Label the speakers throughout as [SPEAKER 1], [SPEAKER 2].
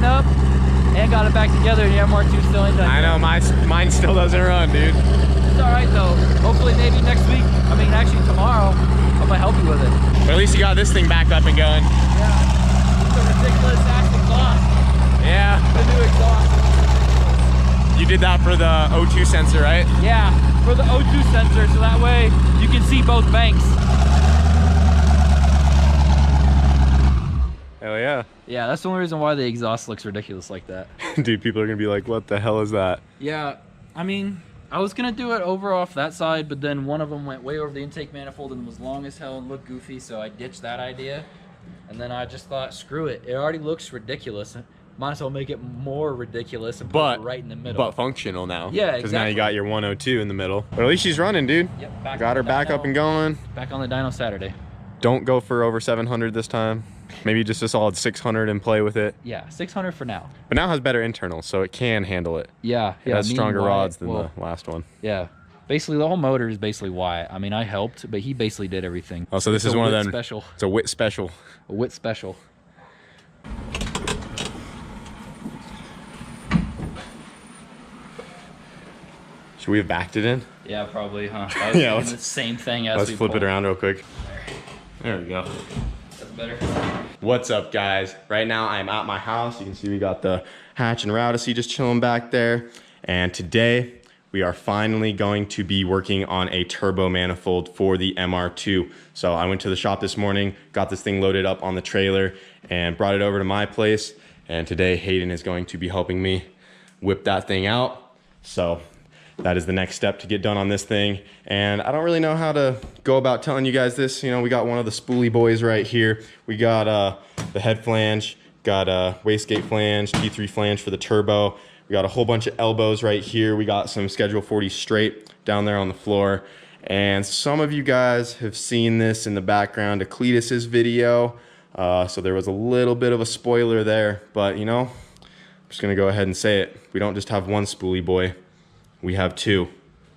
[SPEAKER 1] up and got it back together, and the MR2 still ain't done.
[SPEAKER 2] I know, mine still doesn't run, dude.
[SPEAKER 1] It's all right though. Hopefully maybe next week, I mean actually tomorrow, I'm gonna help you with it.
[SPEAKER 2] But at least you got this thing back up and going.
[SPEAKER 1] Yeah, it's a ridiculous ass exhaust.
[SPEAKER 2] Yeah.
[SPEAKER 1] The new exhaust.
[SPEAKER 2] You did that for the O2 sensor, right?
[SPEAKER 1] Yeah, for the O2 sensor, so that way you can see both banks.
[SPEAKER 2] Hell yeah.
[SPEAKER 1] Yeah, that's the only reason why the exhaust looks ridiculous like that.
[SPEAKER 2] Dude, people are gonna be like, what the hell is that?
[SPEAKER 1] Yeah, I mean, I was gonna do it over off that side, but then one of them went way over the intake manifold and was long as hell and looked goofy, so I ditched that idea. And then I just thought, screw it. It already looks ridiculous. Might as well make it more ridiculous and put it right in the middle.
[SPEAKER 2] But functional now.
[SPEAKER 1] Yeah, exactly.
[SPEAKER 2] Because now you got your 102 in the middle. But at least she's running, dude.
[SPEAKER 1] Yep,
[SPEAKER 2] got her back up and going.
[SPEAKER 1] Back on the dyno Saturday.
[SPEAKER 2] Don't go for over 700 this time. Maybe just a solid 600 and play with it.
[SPEAKER 1] Yeah, 600 for now.
[SPEAKER 2] But now it has better internals, so it can handle it.
[SPEAKER 1] Yeah.
[SPEAKER 2] It has stronger rods than the last one.
[SPEAKER 1] Yeah. Basically, the whole motor is basically Wyatt. I mean, I helped, but he basically did everything.
[SPEAKER 2] Oh, so this is one of them.
[SPEAKER 1] Special.
[SPEAKER 2] It's a WIT special.
[SPEAKER 1] A WIT special.
[SPEAKER 2] Should we have backed it in?
[SPEAKER 1] Yeah, probably, huh? Yeah, let's the same thing as
[SPEAKER 2] let's flip it around real quick. There we go.
[SPEAKER 1] That's better.
[SPEAKER 2] What's up, guys? Right now I'm at my house. You can see we got the hatch and Rowdicey just chilling back there. And today we are finally going to be working on a turbo manifold for the MR2. So I went to the shop this morning, got this thing loaded up on the trailer and brought it over to my place. And today Hayden is going to be helping me whip that thing out. So that is the next step to get done on this thing. And I don't really know how to go about telling you guys this. You know, we got one of the spoolie boys right here. We got the head flange, got a wastegate flange, T3 flange for the turbo. We got a whole bunch of elbows right here. We got some Schedule 40 straight down there on the floor. And some of you guys have seen this in the background of Cletus's video. So there was a little bit of a spoiler there, but you know, I'm just gonna go ahead and say it. We don't just have one spoolie boy, we have two.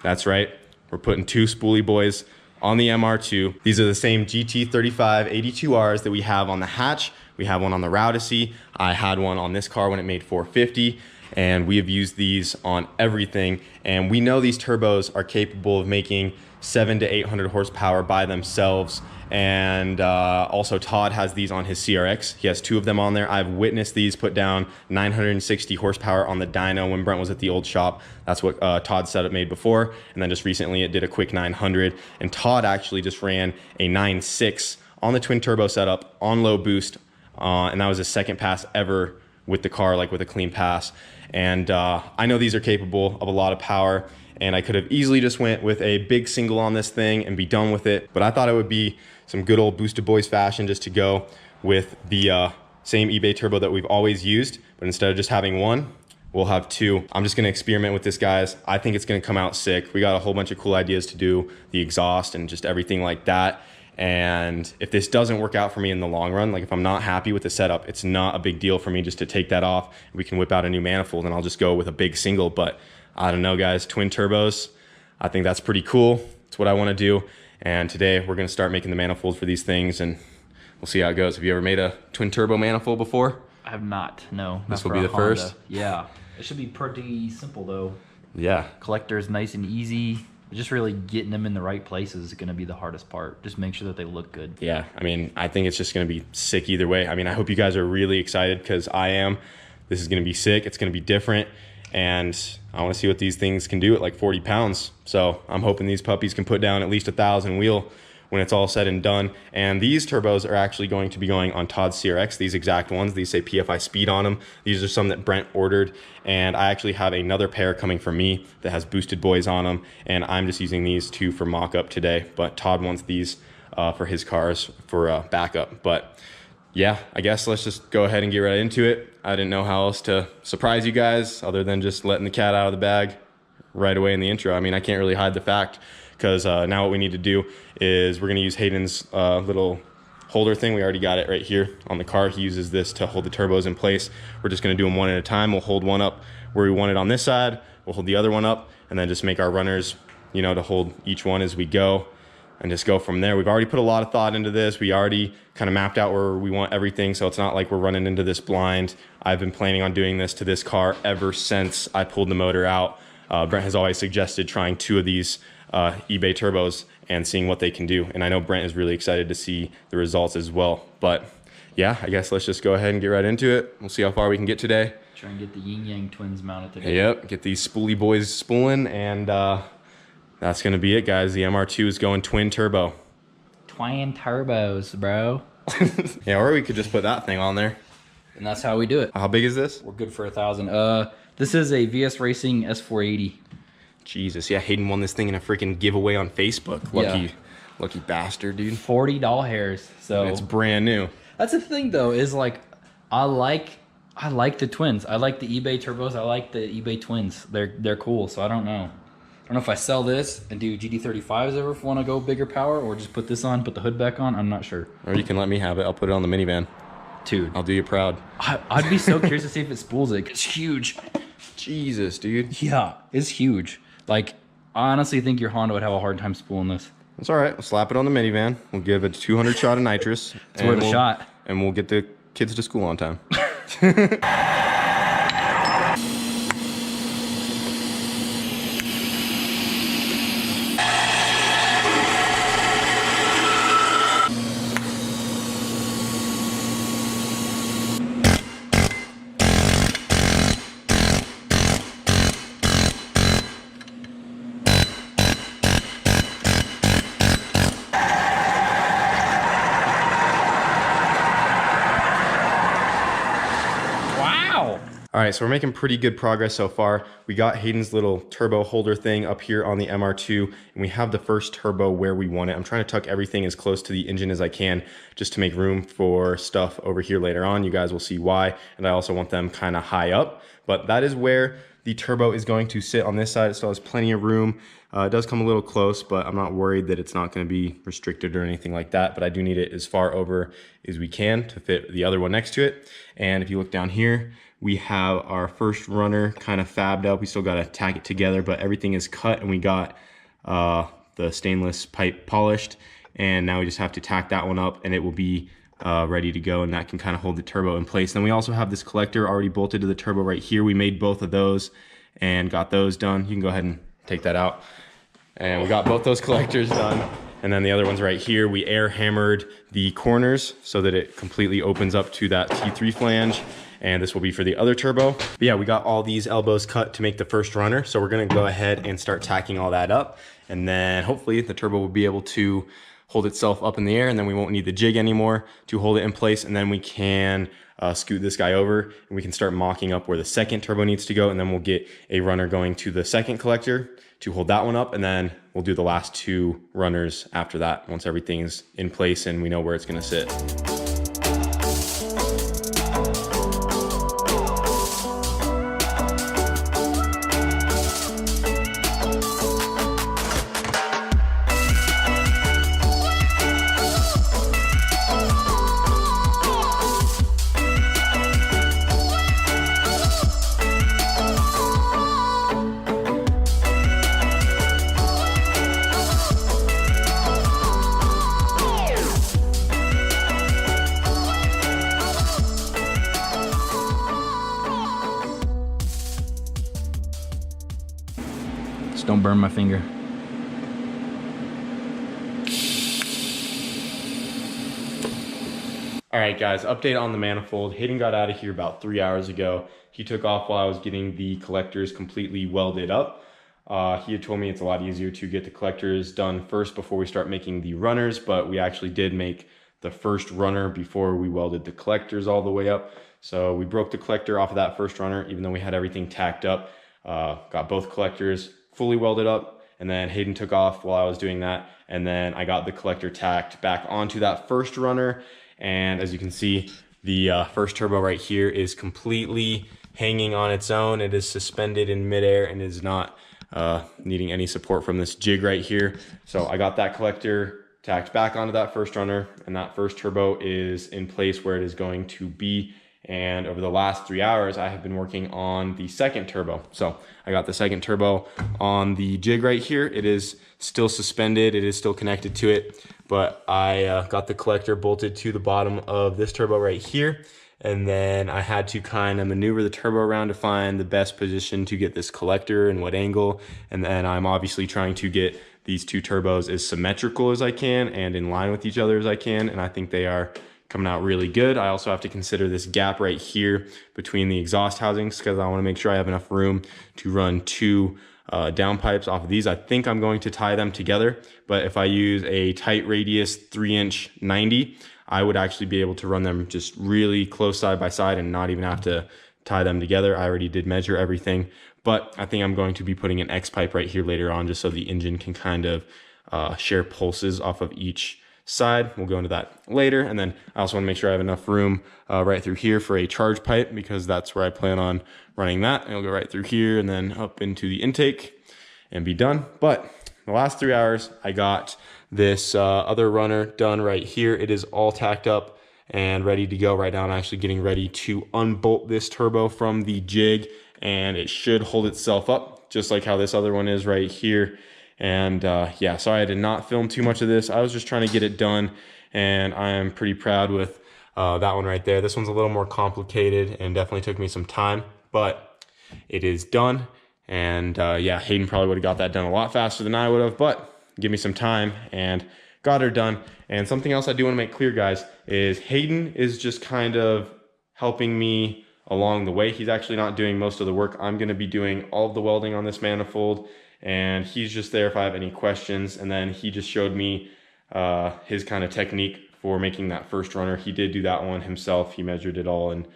[SPEAKER 2] That's right, we're putting two spoolie boys on the MR2. These are the same GT35 82Rs that we have on the hatch. We have one on the Rowdicey. I had one on this car when it made 450. And we have used these on everything. And we know these turbos are capable of making 700 to 800 horsepower by themselves. And also Todd has these on his CRX. He has two of them on there. I've witnessed these put down 960 horsepower on the dyno when Brent was at the old shop. That's what Todd's setup made before. And then just recently it did a quick 900. And Todd actually just ran a 9.6 on the twin turbo setup on low boost. And that was his second pass ever with the car, like with a clean pass. And I know these are capable of a lot of power, and I could have easily just went with a big single on this thing and be done with it. But I thought it would be some good old Boostedboiz fashion just to go with the same eBay turbo that we've always used. But instead of just having one, we'll have two. I'm just gonna experiment with this, guys. I think it's gonna come out sick. We got a whole bunch of cool ideas to do the exhaust and just everything like that. And if this doesn't work out for me in the long run, like if I'm not happy with the setup, it's not a big deal for me just to take that off. We can whip out a new manifold and I'll just go with a big single. But I don't know, guys, twin turbos, I think that's pretty cool. It's what I want to do. And today we're going to start making the manifold for these things and we'll see how it goes. Have you ever made a twin turbo manifold before?
[SPEAKER 1] I have not, no.
[SPEAKER 2] This will be the first?
[SPEAKER 1] Yeah. It should be pretty simple though.
[SPEAKER 2] Yeah.
[SPEAKER 1] Collector's nice and easy. Just really getting them in the right places is going to be the hardest part. Just make sure that they look good.
[SPEAKER 2] Yeah, I mean, I think it's just going to be sick either way. I mean, I hope you guys are really excited because I am. This is going to be sick. It's going to be different. And I want to see what these things can do at like 40 pounds. So I'm hoping these puppies can put down at least 1,000 wheel when it's all said and done. And these turbos are actually going to be going on Todd CRX, these exact ones. These say PFI speed on them. These are some that Brent ordered. And I actually have another pair coming from me that has Boostedboiz on them. And I'm just using these two for mock-up today. But Todd wants these for his cars for backup. But yeah, I guess let's just go ahead and get right into it. I didn't know how else to surprise you guys other than just letting the cat out of the bag right away in the intro. I mean, I can't really hide the fact because now what we need to do is we're going to use Hayden's little holder thing. We already got it right here on the car. He uses this to hold the turbos in place. We're just going to do them one at a time. We'll hold one up where we want it on this side. We'll hold the other one up and then just make our runners, you know, to hold each one as we go. and just go from there. We've already put a lot of thought into this. We already kind of mapped out where we want everything, so it's not like we're running into this blind. I've been planning on doing this to this car ever since I pulled the motor out. Brent has always suggested trying 2 of these eBay turbos and seeing what they can do. And I know Brent is really excited to see the results as well. But yeah, I guess let's just go ahead and get right into it. We'll see how far we can get today.
[SPEAKER 1] Try and get the yin yang twins mounted today.
[SPEAKER 2] Yep, get these spoolie boys spooling, and that's gonna be it, guys. The MR2 is going twin turbo.
[SPEAKER 1] Twin turbos, bro.
[SPEAKER 2] Yeah, or we could just put that thing on there.
[SPEAKER 1] And that's how we do it.
[SPEAKER 2] How big is this?
[SPEAKER 1] We're good for 1,000. This is a VS Racing S480.
[SPEAKER 2] Jesus, yeah, Hayden won this thing in a freaking giveaway on Facebook. Lucky bastard, dude.
[SPEAKER 1] 40 doll hairs. So
[SPEAKER 2] it's brand new.
[SPEAKER 1] that's the thing though, is like I like the twins. I like the eBay turbos. I like the eBay twins. They're cool. So I don't know. I don't know if I sell this and do GT35s ever want to go bigger power, or just put this on, put the hood back on. I'm not sure.
[SPEAKER 2] Or you can let me have it. I'll put it on the minivan.
[SPEAKER 1] Dude,
[SPEAKER 2] I'll do you proud.
[SPEAKER 1] I'd be so curious to see if it spools it. It's huge.
[SPEAKER 2] Jesus, dude.
[SPEAKER 1] Yeah, it's huge. Like, I honestly think your Honda would have a hard time spooling this.
[SPEAKER 2] It's all right. We'll slap it on the minivan. We'll give it a 200 shot of nitrous.
[SPEAKER 1] It's worth a shot.
[SPEAKER 2] And we'll get the kids to school on time. All right, so we're making pretty good progress so far. We got Hayden's little turbo holder thing up here on the MR2, and we have the first turbo where we want it. I'm trying to tuck everything as close to the engine as I can, just to make room for stuff over here later on. You guys will see why, and I also want them kind of high up. But that is where the turbo is going to sit on this side. It still has plenty of room. It does come a little close, but I'm not worried that it's not going to be restricted or anything like that. But I do need it as far over as we can to fit the other one next to it. And if you look down here, we have our first runner kind of fabbed up. We still got to tack it together, but everything is cut, and we got the stainless pipe polished. And now we just have to tack that one up, and it will be ready to go, and that can kind of hold the turbo in place. Then we also have this collector already bolted to the turbo right here. We made both of those and got those done. You can go ahead and take that out. And we got both those collectors done. And then the other one's right here. We air hammered the corners so that it completely opens up to that T3 flange. And this will be for the other turbo. But yeah, we got all these elbows cut to make the first runner. So we're gonna go ahead and start tacking all that up. And then hopefully the turbo will be able to hold itself up in the air, and then we won't need the jig anymore to hold it in place. And then we can scoot this guy over, and we can start mocking up where the second turbo needs to go. And then we'll get a runner going to the second collector to hold that one up. And then we'll do the last 2 runners after that, once everything's in place and we know where it's gonna sit.
[SPEAKER 1] Just don't burn my finger.
[SPEAKER 2] All right, guys, update on the manifold. Hayden got out of here about 3 hours ago. He took off while I was getting the collectors completely welded up. He had told me it's a lot easier to get the collectors done first before we start making the runners, but we actually did make the first runner before we welded the collectors all the way up. So we broke the collector off of that first runner, even though we had everything tacked up. Got both collectors fully welded up, and then Hayden took off while I was doing that, and then I got the collector tacked back onto that first runner. And as you can see, the first turbo right here is completely hanging on its own. It is suspended in midair and is not needing any support from this jig right here. So I got that collector tacked back onto that first runner, and that first turbo is in place where it is going to be. And over the last 3 hours, I have been working on the second turbo. So I got the second turbo on the jig right here. It is still suspended. It is still connected to it, but I got the collector bolted to the bottom of this turbo right here. And then I had to kind of maneuver the turbo around to find the best position to get this collector and what angle. And then I'm obviously trying to get these two turbos as symmetrical as I can and in line with each other as I can. And I think they are coming out really good. I also have to consider this gap right here between the exhaust housings because I want to make sure I have enough room to run two downpipes off of these. I think I'm going to tie them together, but if I use a tight radius 3-inch 90, I would actually be able to run them just really close side by side and not even have to tie them together. I already did measure everything, but I think I'm going to be putting an X pipe right here later on just so the engine can kind of share pulses off of each side. We'll go into that later. And then I also want to make sure I have enough room right through here for a charge pipe because that's where I plan on running that. And it'll go right through here and then up into the intake and be done. But the last 3 hours, I got this other runner done right here. It is all tacked up and ready to go right now. I'm actually getting ready to unbolt this turbo from the jig and it should hold itself up just like how this other one is right here. And yeah, sorry I did not film too much of this. I was just trying to get it done and I am pretty proud with that one right there. This one's a little more complicated and definitely took me some time, but it is done. And yeah, Hayden probably would have got that done a lot faster than I would have, but give me some time and got her done. And something else I do want to make clear, guys, is Hayden is just kind of helping me along the way. He's actually not doing most of the work. I'm going to be doing all of the welding on this manifold, and he's just there if I have any questions. And then he just showed me his kind of technique for making that first runner. He did do that one himself. He measured it all and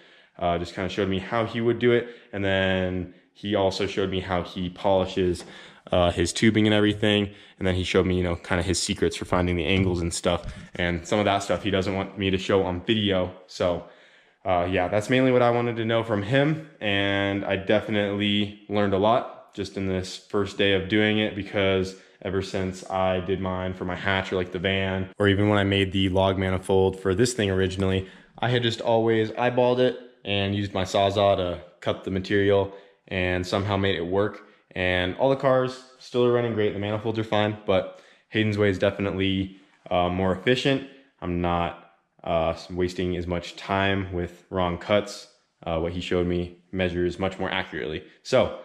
[SPEAKER 2] just kind of showed me how he would do it. And then he also showed me how he polishes his tubing and everything. And then he showed me, you know, kind of his secrets for finding the angles and stuff. And some of that stuff he doesn't want me to show on video. So yeah, that's mainly what I wanted to know from him. And I definitely learned a lot just in this first day of doing it, because ever since I did mine for my hatch or like the van, or even when I made the log manifold for this thing originally, I had just always eyeballed it and used my Sawzall to cut the material and somehow made it work. And all the cars still are running great. The manifolds are fine, but Hayden's way is definitely more efficient. I'm not wasting as much time with wrong cuts. What he showed me measures much more accurately. So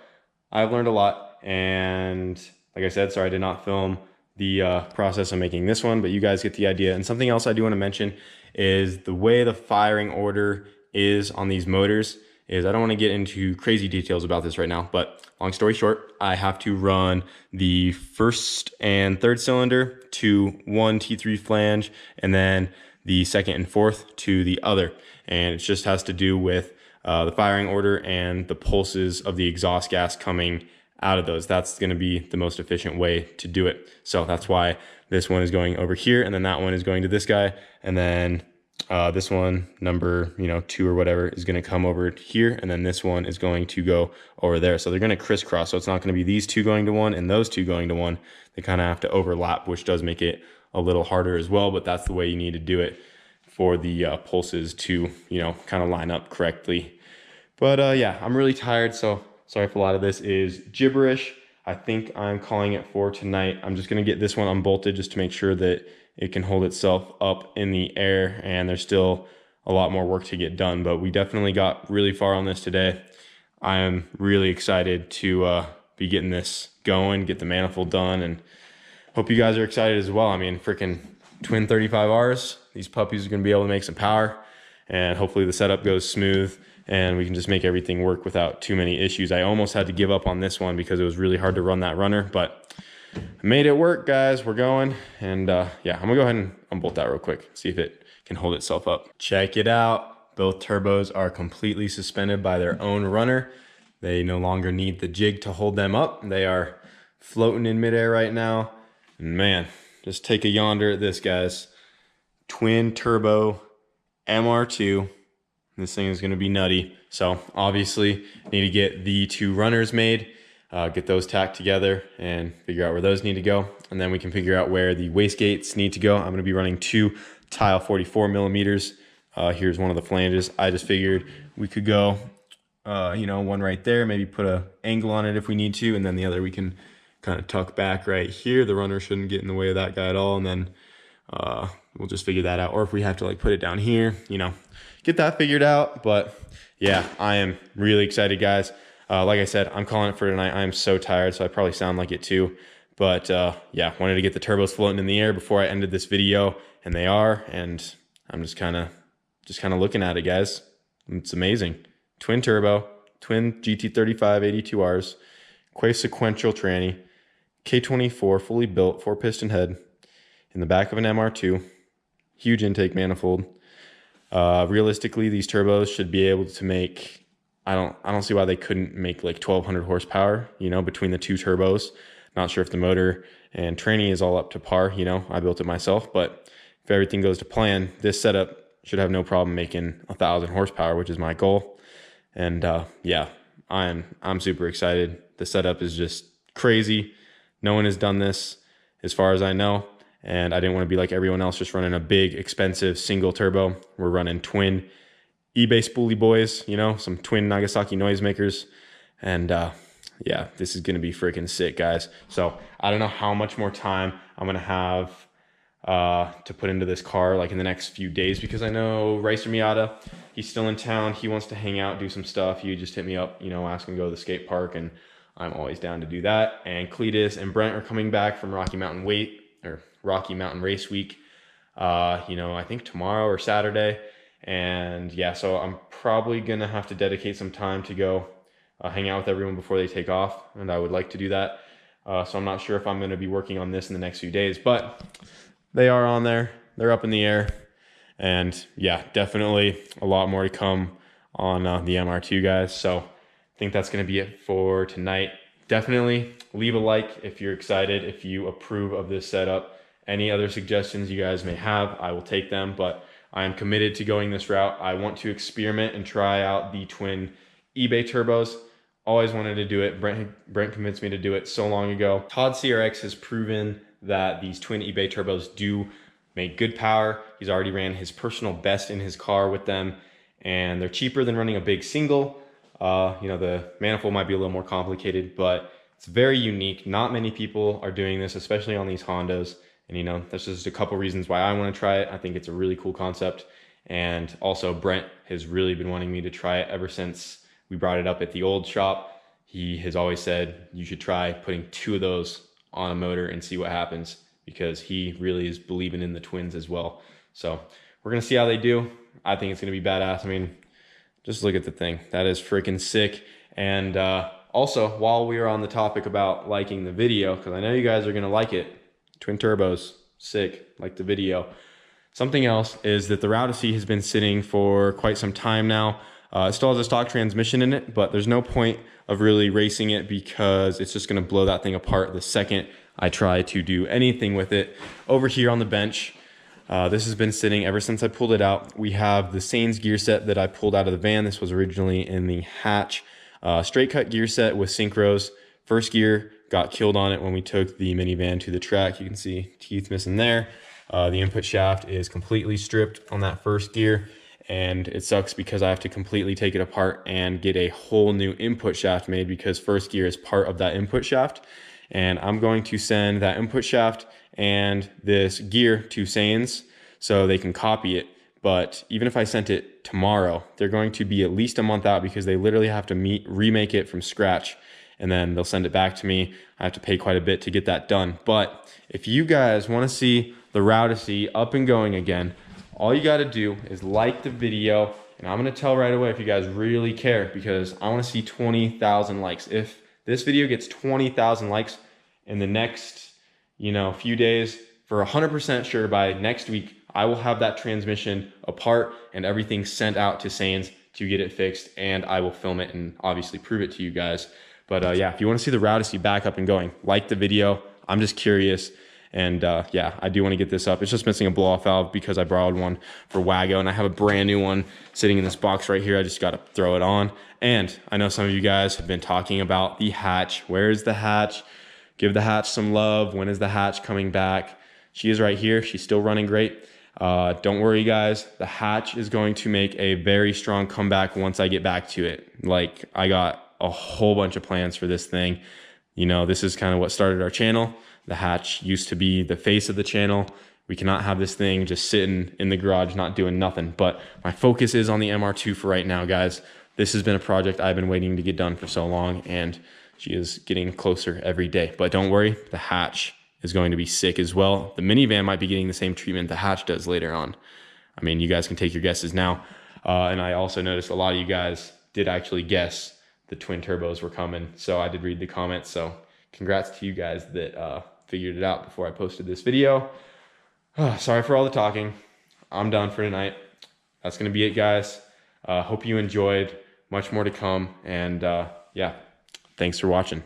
[SPEAKER 2] I've learned a lot. And like I said, sorry I did not film the process of making this one, but you guys get the idea. And something else I do want to mention is the way the firing order is on these motors is, I don't want to get into crazy details about this right now, but long story short, I have to run the first and third cylinder to one T3 flange and then the second and fourth to the other. And it just has to do with the firing order and the pulses of the exhaust gas coming out of those. That's going to be the most efficient way to do it. So that's why this one is going over here, and then that one is going to this guy, and then this one, number 2 or whatever, is going to come over here, and then this one is going to go over there. So they're going to crisscross. So it's not going to be these two going to one and those two going to one. They kind of have to overlap, which does make it a little harder as well, but that's the way you need to do it for the pulses to kind of line up correctly. But yeah, I'm really tired, so sorry if a lot of this is gibberish. I think I'm calling it for tonight. I'm just going to get this one unbolted just to make sure that it can hold itself up in the air, and there's still a lot more work to get done, but we definitely got really far on this today. I am really excited to be getting this going, get the manifold done, and hope you guys are excited as well. I mean, freaking twin 35Rs. These puppies are going to be able to make some power, and hopefully the setup goes smooth and we can just make everything work without too many issues. I almost had to give up on this one because it was really hard to run that runner, but I made it work, guys. We're going. And yeah, I'm gonna go ahead and unbolt that real quick, see if it can hold itself up. Check it out. Both turbos are completely suspended by their own runner. They no longer need the jig to hold them up. They are floating in midair right now. And man, just take a yonder at this, guys. Twin turbo MR2. This thing is going to be nutty. So obviously need to get the two runners made, get those tacked together and figure out where those need to go. And then we can figure out where the wastegates need to go. I'm going to be running two tile 44 millimeters Here's one of the flanges. I just figured we could go, you know, one right there, maybe put a angle on it if we need to, and then the other we can kind of tuck back right here. The runner shouldn't get in the way of that guy at all, and then we'll just figure that out. Or if we have to like put it down here, you know, get that figured out. But yeah, I am really excited, guys. Like I said, I'm calling it for tonight. I am so tired, so I probably sound like it too. But yeah, wanted to get the turbos floating in the air before I ended this video, and they are. And I'm just kind of looking at it, guys. It's amazing. Twin turbo, twin GT35 82Rs, Quay sequential tranny, K24 fully built, 4-piston head in the back of an MR2, huge intake manifold. Realistically, these turbos should be able to make, I don't see why they couldn't make like 1200 horsepower, you know, between the two turbos. Not sure if the motor and tranny is all up to par, you know, I built it myself, but if everything goes to plan, this setup should have no problem making 1000 horsepower, which is my goal. And yeah, I'm super excited. The setup is just crazy. No one has done this as far as I know. And I didn't want to be like everyone else, just running a big, expensive single turbo. We're running twin eBay Boostedboiz, you know, some twin Nagasaki noisemakers. And yeah, this is going to be freaking sick, guys. So I don't know how much more time I'm going to have to put into this car like in the next few days, because I know Reister Miata, he's still in town. He wants to hang out, do some stuff. He just hit me up, you know, ask him to go to the skate park, and I'm always down to do that. And Cletus and Brent are coming back from Rocky Mountain Race Week, you know, I think tomorrow or Saturday. And yeah, so I'm probably gonna have to dedicate some time to go hang out with everyone before they take off, and I would like to do that. So I'm not sure if I'm gonna be working on this in the next few days, but they are on there, they're up in the air. And yeah, definitely a lot more to come on the MR2, guys. So I think that's gonna be it for tonight. Definitely leave a like if you're excited, if you approve of this setup. Any other suggestions you guys may have, I will take them, but I am committed to going this route. I want to experiment and try out the twin eBay turbos. Always wanted to do it. Brent convinced me to do it so long ago. Todd CRX has proven that these twin eBay turbos do make good power. He's already ran his personal best in his car with them, and they're cheaper than running a big single. You know, the manifold might be a little more complicated, but it's very unique. Not many people are doing this, especially on these Hondas. And you know, that's just a couple reasons why I want to try it. I think it's a really cool concept. And also Brent has really been wanting me to try it ever since we brought it up at the old shop. He has always said you should try putting 2 of those on a motor and see what happens, because he really is believing in the twins as well. So we're gonna see how they do. I think it's gonna be badass. I mean, just look at the thing. That is freaking sick. And also, while we are on the topic about liking the video, because I know you guys are gonna like it, twin turbos, sick, like the video. Something else is that the Routacy has been sitting for quite some time now. It still has a stock transmission in it, but there's no point of really racing it because it's just gonna blow that thing apart the second I try to do anything with it. Over here on the bench, this has been sitting ever since I pulled it out. We have the Sains gear set that I pulled out of the van. This was originally in the hatch. Straight cut gear set with synchros. First gear got killed on it when we took the minivan to the track. You can see teeth missing there. The input shaft is completely stripped on that first gear, and it sucks because I have to completely take it apart and get a whole new input shaft made, because first gear is part of that input shaft. And I'm going to send that input shaft and this gear to Sains so they can copy it. But even if I sent it tomorrow, they're going to be at least a month out, because they literally have to remake it from scratch, and then they'll send it back to me. I have to pay quite a bit to get that done. But if you guys want to see the Routacy up and going again, all you got to do is like the video, and I'm going to tell right away if you guys really care, because I want to see 20,000 likes. If this video gets 20,000 likes in the next, you know, few days, for 100% sure by next week, I will have that transmission apart and everything sent out to Sains to get it fixed, and I will film it and obviously prove it to you guys. But yeah, if you want to see the Routacy back up and going, like the video. I'm just curious. And yeah, I do want to get this up. It's just missing a blow-off valve because I borrowed one for Wago, and I have a brand new one sitting in this box right here. I just got to throw it on. And I know some of you guys have been talking about the hatch. Where is the hatch? Give the hatch some love. When is the hatch coming back? She is right here. She's still running great. Don't worry guys, the hatch is going to make a very strong comeback once I get back to it. Like, I got a whole bunch of plans for this thing. You know, this is kind of what started our channel. The hatch used to be the face of the channel. We cannot have this thing just sitting in the garage not doing nothing. But my focus is on the MR2 for right now, guys. This has been a project I've been waiting to get done for so long, and she is getting closer every day. But don't worry, the hatch is going to be sick as well. The minivan might be getting the same treatment the hatch does later on. I mean, you guys can take your guesses now. And I also noticed a lot of you guys did actually guess the twin turbos were coming. So I did read the comments. So congrats to you guys that figured it out before I posted this video. Sorry for all the talking. I'm done for tonight. That's going to be it, guys. Hope you enjoyed. Much more to come. And yeah, thanks for watching.